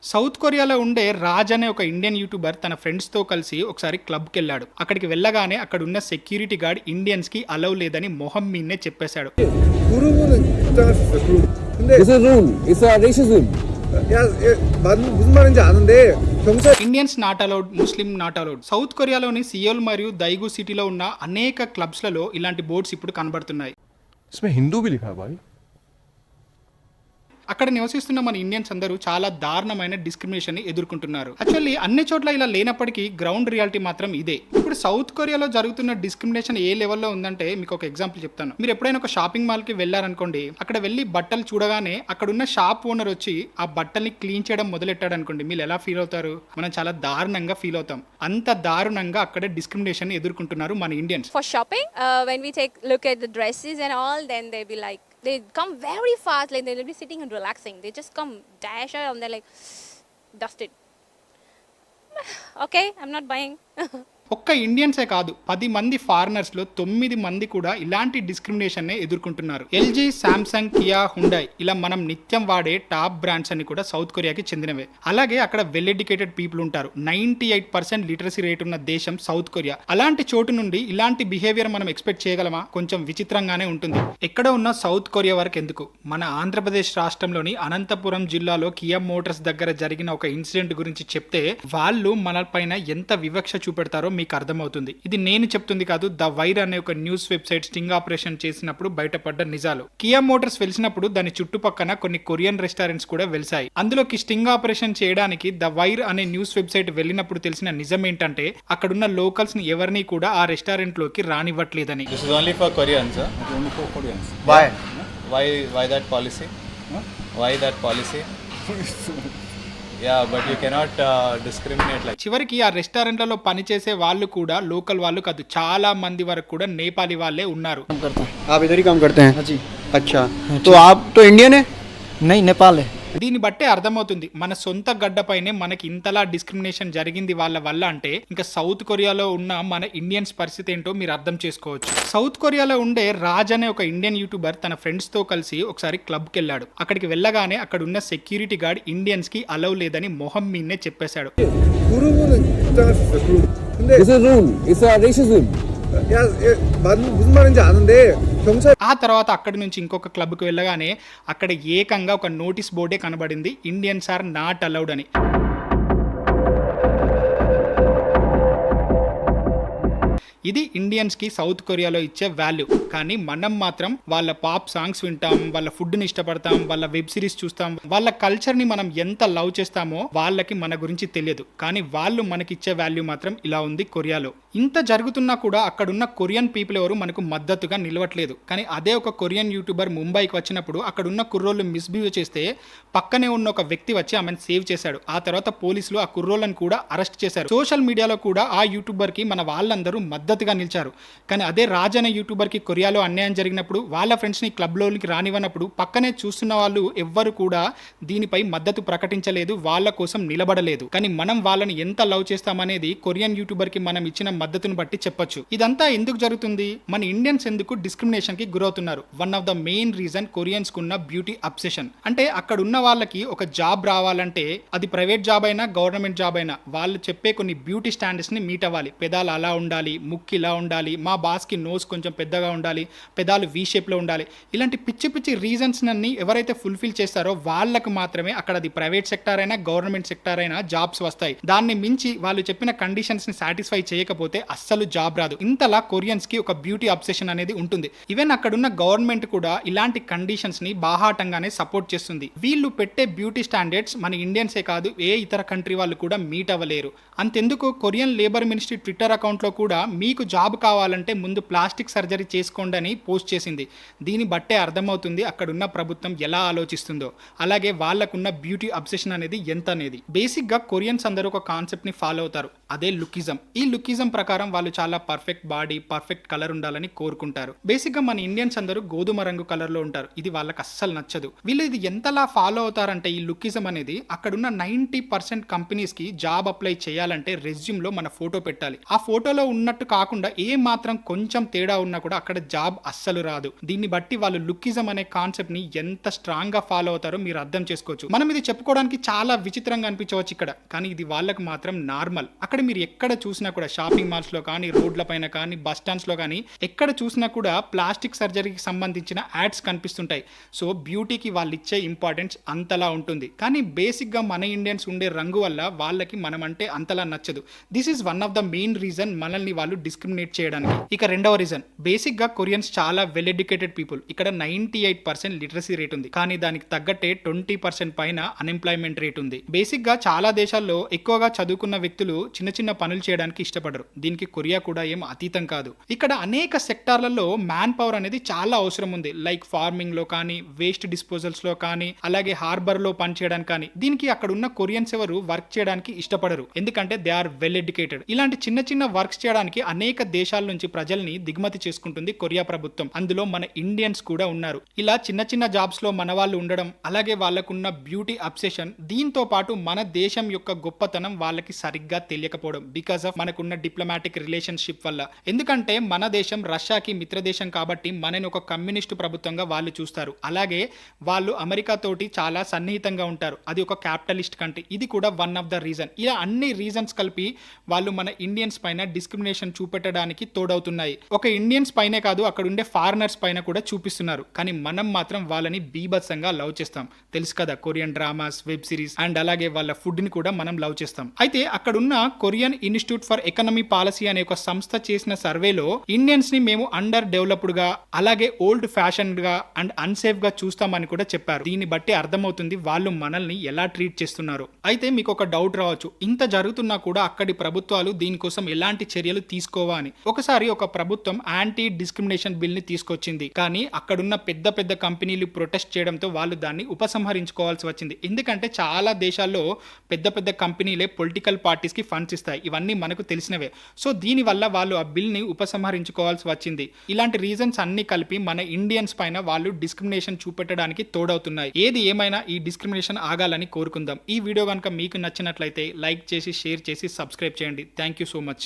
South కొరియాలో ఉండే రాజ్ అనే ఒక ఇండియన్ యూట్యూబర్ తన ఫ్రెండ్స్ తో కలిసి ఒకసారి క్లబ్ కి వెళ్ళాడు. అక్కడికి వెళ్ళగానే అక్కడ ఉన్న సెక్యూరిటీ గార్డ్ ఇండియన్స్ కి అలౌ లేదని మొహం మీన్నే చెప్పేశాడు. 그룹은 입장할 수 있어요. 그룹. 근데 This is rule. It's a racism. 야, 무슨 말인지 아는데 경찰 Indians not allowed, Muslim not allowed. South కొరియాలోని సియోల్ మరియు దైగు సిటీలో ఉన్న అనేక క్లబ్స్ లలో ఇలాంటి బోర్డ్స్ ఇప్పుడు కనబడుతున్నాయి. इसमें हिंदू भी लिखा है भाई. అక్కడ నివసిస్తున్న మన ఇండియన్స్ అందరూ చాలా దారుణమైన డిస్క్రిమినేషన్ ని ఎదుర్కొంటున్నారు. యాక్చువల్లీ అన్ని చోట్ల ఇలా లేనప్పటికీ గ్రౌండ్ రియాలిటీ మాత్రం ఇదే. ఇప్పుడు సౌత్ కొరియాలో జరుగుతున్న డిస్క్రిమినేషన్ ఏ లెవెల్లో ఉందంటే మీకు ఒక ఎగ్జాంపుల్ చెప్తాను. మీరు ఎప్పుడైనా ఒక షాపింగ్ మాల్ కి వెళ్ళారనుకోండి, అక్కడ వెళ్ళి బట్టలు చూడగానే అక్కడ ఉన్న షాప్ ఓనర్ వచ్చి ఆ బట్టల్ని క్లీన్ చేయడం మొదలెట్టాడు అనుకోండి, మీరు ఎలా ఫీల్ అవుతారు? మనం చాలా దారుణంగా ఫీల్ అవుతాం. అంత దారుణంగా అక్కడ డిస్క్రిమినేషన్ ఎదుర్కొంటున్నారు మన Indians. For shopping, when we look at the dresses and all, then they be like, they come very fast, like they'll be sitting and relaxing. They just come dash out and they're like, dust it. Okay, I'm not buying. ఒక్క ఇండియన్సే కాదు, 10 మంది foreigners లో 9 మంది కూడా ఇలాంటి discrimination నే ఎదుర్కొంటున్నారు. LG, Samsung, Kia, Hyundai ఇలా మనం నిత్యం వాడే టాప్ బ్రాండ్స్ అన్ని కూడా సౌత్ కొరియాకి చెందినవే. అలాగే అక్కడ వెల్ ఎడ్యుకేటెడ్ పీపుల్ ఉంటారు. 98% లిటరసీ రేట్ ఉన్న దేశం సౌత్ కొరియా. అలాంటి చోటు నుండి ఇలాంటి బిహేవియర్ మనం ఎక్స్పెక్ట్ చేయగలమా? కొంచెం విచిత్రంగానే ఉంటుంది. ఎక్కడ ఉన్న సౌత్ కొరియా వరకు ఎందుకు, మన ఆంధ్రప్రదేశ్ రాష్ట్రంలోని అనంతపురం జిల్లాలో కియా మోటార్స్ దగ్గర జరిగిన ఒక ఇన్సిడెంట్ గురించి చెప్తే వాళ్ళు మన పైన ఎంత వివక్ష చూపెడతారో మీకు అర్థమవుతుంది. ఇది నేను చెప్తుంది కాదు, ద వైర్ అనే ఒక న్యూస్ వెబ్సైట్ స్టింగ్ ఆపరేషన్ చేసినప్పుడు బయటపడ్డ నిజాలు. కియా మోటార్స్ వెలిసినప్పుడు దాని చుట్టుపక్కన కొన్ని కొరియన్ రెస్టారెంట్స్ కూడా వెలిసాయి. అందులోకి స్టింగ్ ఆపరేషన్ చేయడానికి ద వైర్ అనే న్యూస్ వెబ్సైట్ వెళ్ళినప్పుడు తెలిసిన నిజం ఏంటంటే అక్కడున్న లోకల్స్ ని ఎవరిని కూడా ఆ రెస్టారెంట్ లోకి రానివ్వట్లేదని. This is only for Koreans, huh? Only for Koreans. Why? Why that policy? Why that policy? Yeah, but you cannot discriminate like. చివరికి ఆ రెస్టారెంట్లలో పనిచేసే వాళ్ళు కూడా లోకల్ వాళ్ళు కాదు, చాలా మంది వరకు కూడా నేపాలీ వాళ్ళే ఉన్నారు. आप इधर ही काम करते हैं? जी. अच्छा, तो आप तो इंडियन है? नहीं, नेपाल है. దీన్ని బట్టే అర్థమవుతుంది మన సొంత గడ్డపైనే మనకి ఇంతలా డిస్క్రిమినేషన్ జరిగింది వాళ్ళ వల్ల అంటే ఇంకా సౌత్ కొరియాలో ఉన్న మన ఇండియన్స్ పరిస్థితి ఏంటో మీరు అర్థం చేసుకోవచ్చు. సౌత్ కొరియాలో ఉండే రాజ్ అనే ఒక ఇండియన్ యూట్యూబర్ తన ఫ్రెండ్స్ తో కలిసి ఒకసారి క్లబ్ కి వెళ్ళాడు. అక్కడికి వెళ్ళగానే అక్కడ ఉన్న సెక్యూరిటీ గార్డ్ ఇండియన్స్ కి అలౌ లేదని మొహం మీన్నే చెప్పేశాడు. 그룹은 입장할 수 있어요. 그룹. 근데 This is rule. It's a racism. 야, 무슨 말인지 아는데 경찰 ఆ తర్వాత అక్కడి నుంచి ఇంకొక క్లబ్ కి వెళ్ళగానే అక్కడ ఏకంగా ఒక నోటీస్ బోర్డే కనబడింది, ఇండియన్స్ ఆర్ నాట్ అలౌడ్ అని. ఇది ఇండియన్స్ కి సౌత్ కొరియాలో ఇచ్చే వాల్యూ. కానీ మనం మాత్రం వాళ్ళ పాప్ సాంగ్స్ వింటాం, వాళ్ళ ఫుడ్ ని ఇష్టపడతాం, వాళ్ళ వెబ్ సిరీస్ చూస్తాం, వాళ్ళ కల్చర్ ని మనం ఎంత లవ్ చేస్తామో వాళ్ళకి మన గురించి తెలియదు. కానీ వాళ్ళు మనకి ఇచ్చే వాల్యూ మాత్రం ఇలా ఉంది కొరియాలో. ఇంత జరుగుతున్నా కూడా అక్కడున్న కొరియన్ పీపుల్ ఎవరు మనకు మద్దతుగా నిలవట్లేదు. కానీ అదే ఒక కొరియన్ యూట్యూబర్ ముంబైకి వచ్చినప్పుడు అక్కడున్న కుర్రోళ్ళు మిస్బిహేవ్ చేస్తే పక్కనే ఉన్న ఒక వ్యక్తి వచ్చి ఆమెను సేవ్ చేశాడు. ఆ తర్వాత పోలీసులు ఆ కుర్రోళ్ళని కూడా అరెస్ట్ చేశారు. సోషల్ మీడియాలో కూడా ఆ యూట్యూబర్ కి మన వాళ్ళందరూ మద్దతుగా నిలిచారు. కానీ అదే రాజ్ అనే యూట్యూబర్ కి కొరియాలో అన్యాయం జరిగినప్పుడు వాళ్ళ ఫ్రెండ్స్ ని క్లబ్ లోకి రానివ్వనప్పుడు పక్కనే చూస్తున్న వాళ్ళు ఎవ్వరు కూడా దీనిపై మద్దతు ప్రకటించలేదు, వాళ్ళ కోసం నిలబడలేదు. కానీ మనం వాళ్ళని ఎంత లవ్ చేస్తామనేది కొరియన్ యూట్యూబర్ కి మనం ఇచ్చిన మద్దతును బట్టి చెప్పొచ్చు. ఇదంతా ఎందుకు జరుగుతుంది? మన ఇండియన్స్ ఎందుకు డిస్క్రిమినేషన్ కి గురవుతున్నారు? One of the main reason Koreans కున్న బ్యూటీ అబ్సెషన్. అంటే అక్కడ ఉన్న వాళ్ళకి ఒక జాబ్ రావాలంటే అది ప్రైవేట్ జాబ్ అయినా గవర్నమెంట్ జాబ్ అయినా వాళ్ళు చెప్పే కొన్ని బ్యూటీ స్టాండర్డ్స్ ని మీట్ అవ్వాలి. పెదాలు అలా ఉండాలి, ముక్కు ఇలా ఉండాలి, మా బాస్ కి నోస్ కొంచెం పెద్దగా ఉండాలి, పెదాలు వి షేప్ లో ఉండాలి. ఇలాంటి పిచ్చి పిచ్చి రీజన్స్ అన్ని ఎవరైతే ఫుల్ఫిల్ చేస్తారో వాళ్ళకు మాత్రమే అక్కడ అది ప్రైవేట్ సెక్టార్ అయినా గవర్నమెంట్ సెక్టార్ అయినా జాబ్స్ వస్తాయి. దాన్ని మించి వాళ్ళు చెప్పిన కండిషన్స్ ని సాటిస్ఫై చేయకపోతే అస్సలు జాబ్ రాదు. ఇంతలా కొరియన్స్ కి ఒక బ్యూటీ అబ్సెషన్ అనేది ఉంటుంది. ఈవెన్ అక్కడున్న గవర్నమెంట్ కూడా ఇలాంటి కండిషన్స్ ని బాహాటంగానే సపోర్ట్ చేస్తుంది. వీళ్ళు పెట్టే బ్యూటీ స్టాండర్డ్స్ మన ఇండియన్సే కాదు ఏ ఇతర కంట్రీ వాళ్ళు కూడా మీట్ అవ్వలేరు. అంతెందుకు Korean labour ministry Twitter account లో కూడా మీకు జాబ్ కావాలంటే ముందు ప్లాస్టిక్ సర్జరీ చేసుకోండి అని పోస్ట్ చేసింది. దీన్ని బట్టే అర్థమవుతుంది అక్కడున్న ప్రభుత్వం ఎలా ఆలోచిస్తుందో, అలాగే వాళ్ళకున్న బ్యూటీ అబ్సెషన్ అనేది ఎంత అనేది. బేసిక్ గా కొరియన్స్ అందరూ ఒక కాన్సెప్ట్ ని ఫాలో అవుతారు, అదే లుకిజం. ఈ లుకిజం ప్రకారం వాళ్ళు చాలా పర్ఫెక్ట్ బాడీ, పర్ఫెక్ట్ కలర్ ఉండాలని కోరుకుంటారు. బేసిక్ గా మన ఇండియన్స్ అందరూ గోధుమ రంగు కలర్ లో ఉంటారు. ఇది వాళ్ళకి అస్సలు నచ్చదు. వీళ్ళు ఇది ఎంతలా ఫాలో అవుతారంటే ఈ లుకిజం అనేది అక్కడున్న 90% కంపెనీస్ కి జాబ్ అప్లై చేయాలంటే రెజ్యూమ్ లో మన ఫోటో పెట్టాలి. ఆ ఫోటోలో ఉన్నట్టు కాకుండా ఏ మాత్రం కొంచెం తేడా ఉన్నా కూడా అక్కడ జాబ్ అస్సలు రాదు. దీన్ని బట్టి వాళ్ళు లుకిజం అనే కాన్సెప్ట్ ని ఎంత స్ట్రాంగ్ గా ఫాలో అవుతారో మీరు అర్థం చేసుకోవచ్చు. మనం ఇది చెప్పుకోవడానికి చాలా విచిత్రంగా అనిపించవచ్చు ఇక్కడ, కానీ ఇది వాళ్ళకి మాత్రం నార్మల్. అక్కడ మీరు ఎక్కడ చూసినా కూడా షాపింగ్ మాల్స్ లో కానీ, రోడ్ల పైన కానీ, బస్ స్టాండ్స్ లో కానీ ఎక్కడ చూసినా కూడా ప్లాస్టిక్ సర్జరీకి సంబంధించిన యాడ్స్ కనిపిస్తుంటాయి. సో బ్యూటీకి వాళ్ళు ఇచ్చే ఇంపార్టెన్స్ అంతలా ఉంటుంది. కానీ బేసిక్ గా మన ఇండియన్స్ ఉండే రంగు వల్ల వాళ్ళకి మనం అంటే అంతలా నచ్చదు. This is one of the main reason మనల్ని వాళ్ళు డిస్క్రిమినేట్ చేయడానికి. ఇక రెండవ రీజన్, బేసిక్ గా కొరియన్స్ చాలా వెల్ ఎడ్యుకేటెడ్ పీపుల్. ఇక్కడ 98% లిటరసీ రేట్ ఉంది, కానీ దానికి తగ్గట్టే 20% పైన అన్ఎంప్లాయ్మెంట్ రేట్ ఉంది. బేసిక్ గా చాలా దేశాల్లో ఎక్కువగా చదువుకున్న వ్యక్తులు చిన్న చిన్న పనులు చేయడానికి ఇష్టపడరు. దీనికి కొరియా కూడా ఏం అతీతం కాదు. ఇక్కడ అనేక సెక్టార్లలో మ్యాన్ పవర్ అనేది చాలా అవసరం ఉంది. లైక్ ఫార్మింగ్ లో కానీ, వేస్ట్ డిస్పోజల్స్ లో కానీ, అలాగే హార్బర్ లో పనిచేయడానికి కానీ. దీనికి అక్కడ ఉన్న కొరియన్స్ ఎవరు వర్క్ చేయడానికి ఇష్టపడరు, ఎందుకంటే దే ఆర్ వెల్ ఎడ్యుకేటెడ్. ఇలాంటి చిన్న చిన్న వర్క్స్ చేయడానికి అనేక దేశాల నుంచి ప్రజల్ని దిగుమతి చేసుకుంటుంది కొరియా ప్రభుత్వం. అందులో మన ఇండియన్స్ కూడా ఉన్నారు. ఇలా చిన్న చిన్న జాబ్స్ లో మన వాళ్ళు ఉండడం, అలాగే వాళ్ళకున్న బ్యూటీ అబ్సెషన్, దీంతో పాటు మన దేశం యొక్క గొప్పతనం వాళ్ళకి సరిగ్గా తెలియకపోవడం బికాస్ ఆఫ్ మనకున్న డిప్లొమాటిక్ రిలేషన్షిప్ వల్ల. ఎందుకంటే మన దేశం రష్యాకి మిత్ర దేశం కాబట్టి మనని ఒక కమ్యూనిస్టు ప్రభుత్వంగా వాళ్ళు చూస్తారు. అలాగే వాళ్ళు అమెరికా తోటి చాలా సన్నిహితంగా ఉంటారు. అది ఒక క్యాపిటలిస్ట్ కంట్రీ. ఇది కూడా వన్ ఆఫ్ ద రీజన్. ఇలా అన్ని రీజన్స్ కలిపి వాళ్ళు మన ఇండియన్స్ పైన డిస్క్రిమినేషన్ చూపెట్టడానికి తోడవుతున్నాయి. ఒక ఇండియన్స్ పైనే కాదు, అక్కడ ఉండే ఫారినర్స్ పైన కూడా చూపిస్తున్నారు. కానీ మనం మాత్రం వాళ్ళని బీభత్సంగా లవ్ చేస్తాం. తెలుసు కదా, Korean dramas, web series and అలాగే వాళ్ళ ఫుడ్ ని కూడా మనం లవ్ చేస్తాం. అయితే అక్కడున్న Korean institute for economy policy అనే ఒక సంస్థ చేసిన సర్వేలో ఇండియన్స్ ని మేము అండర్ డెవలప్డ్ గా, అలాగే ఓల్డ్ ఫ్యాషన్డ్ గా అండ్ అన్సేఫ్ గా చూస్తామని కూడా చెప్పారు. దీన్ని బట్టి అర్థమవుతుంది వాళ్ళు మనల్ని ఎలా ట్రీట్ చేస్తున్నారు. అయితే మీకు ఒక డౌట్ రావచ్చు, ఇంత జరుగుతున్నా కూడా అక్కడి ప్రభుత్వాలు దీనికోసం ఎలాంటి చర్యలు తీసుకోవా అని. ఒకసారి ఒక ప్రభుత్వం యాంటీ డిస్క్రిమినేషన్ బిల్ ని తీసుకొచ్చింది, కానీ అక్కడున్న పెద్ద పెద్ద కంపెనీలు ప్రొటెస్ట్ చేయడంతో వాళ్ళు దాన్ని ఉపసంహరించుకోవాల్సి వచ్చింది. ఎందుకంటే చాలా దేశాల్లో పెద్ద పెద్ద కంపెనీలే పొలిటికల్ పార్టీస్ కి ఫండ్స్ ఇస్తాయి. ఇవన్నీ మనకు తెలిసినవే. సో దీనివల్ల వాళ్ళు ఆ బిల్ ని ఉపసంహరించుకోవాల్సి వచ్చింది. ఇలాంటి రీజన్స్ అన్ని కలిపి మన ఇండియన్స్ పైన వాళ్ళు డిస్క్రిమినేషన్ చూపెట్టడానికి తోడవుతున్నాయి. ఏది ఏమైనా ఈ డిస్క్రిమినేషన్ ఆగాలని కోరుకుందాం. ఈ వీడియో కనుక మీకు నచ్చినట్లయితే లైక్ చేసి, షేర్ చేసి, సబ్స్క్రైబ్ చేయండి. Thank you so much.